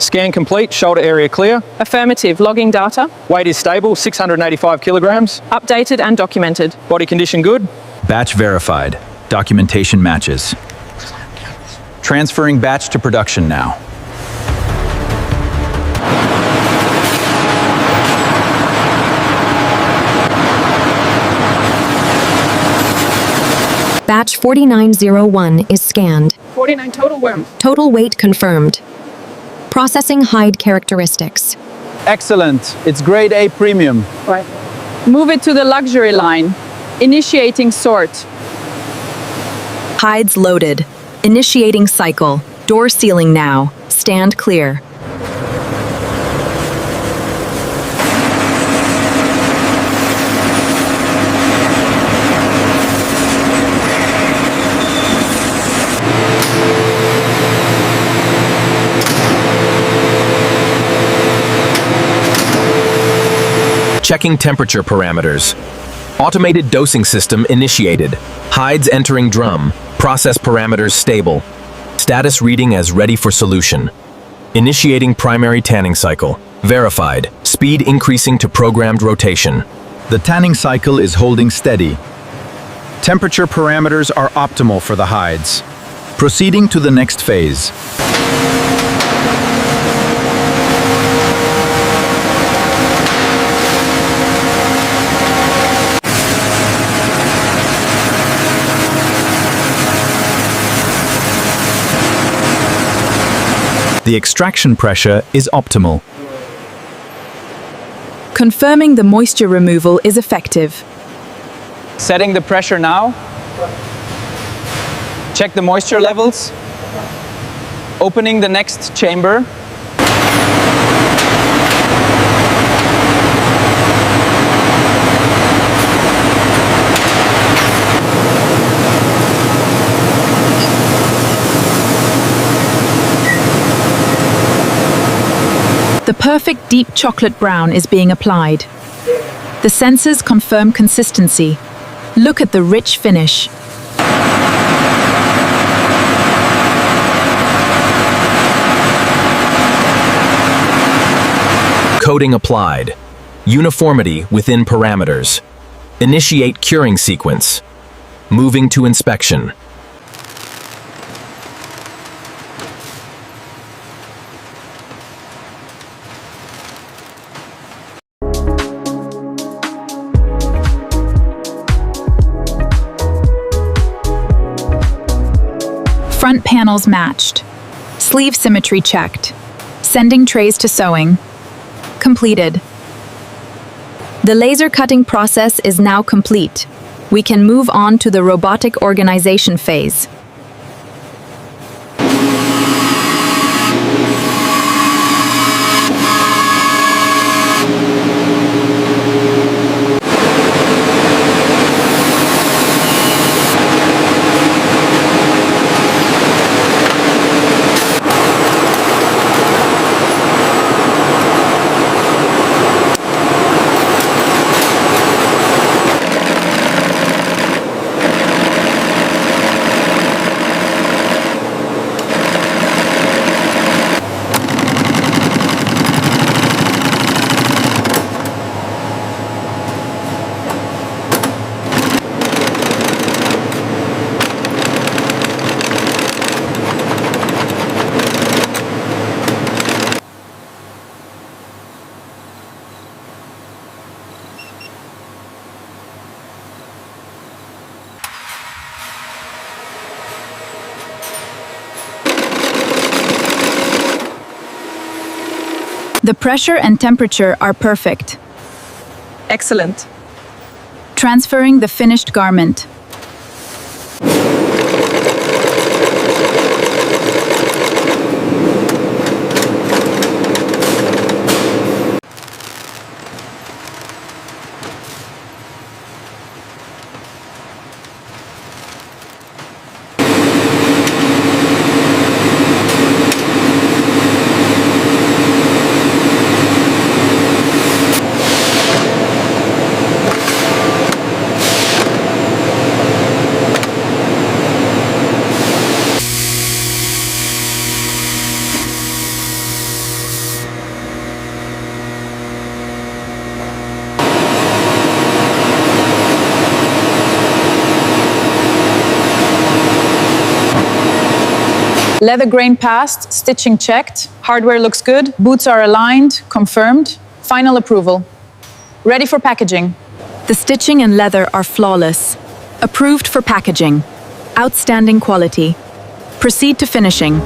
Scan complete, shoulder area clear. Affirmative. Logging data. Weight is stable, 685 kilograms. Updated and documented. Body condition good. Batch verified. Documentation matches. Transferring batch to production now. Batch 4901 is scanned. 49 total worm. Total weight confirmed. Processing hide characteristics. Excellent. It's grade A premium. Right. Move it to the luxury line. Initiating sort. Hides loaded. Initiating cycle. Door sealing now. Stand clear. Checking temperature parameters. Automated dosing system initiated. Hides entering drum. Process parameters stable. Status reading as ready for solution. Initiating primary tanning cycle. Verified. Speed increasing to programmed rotation. The tanning cycle is holding steady. Temperature parameters are optimal for the hides. Proceeding to the next phase. The extraction pressure is optimal. Confirming the moisture removal is effective. Setting the pressure now. Check the moisture levels. Opening the next chamber. The perfect deep chocolate brown is being applied. The sensors confirm consistency. Look at the rich finish. Coating applied. Uniformity within parameters. Initiate curing sequence. Moving to inspection. Front panels matched. Sleeve symmetry checked. Sending trays to sewing. Completed. The laser cutting process is now complete. We can move on to the robotic organization phase. The pressure and temperature are perfect. Excellent. Transferring the finished garment. Leather grain passed, stitching checked, hardware looks good, boots are aligned, confirmed, final approval. Ready for packaging. The stitching and leather are flawless. Approved for packaging. Outstanding quality. Proceed to finishing.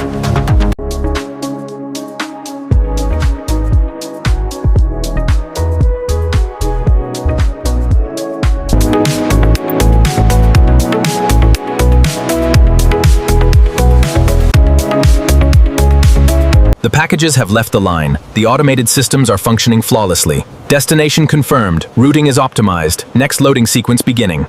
The packages have left the line. The automated systems are functioning flawlessly. Destination confirmed. Routing is optimized. Next loading sequence beginning.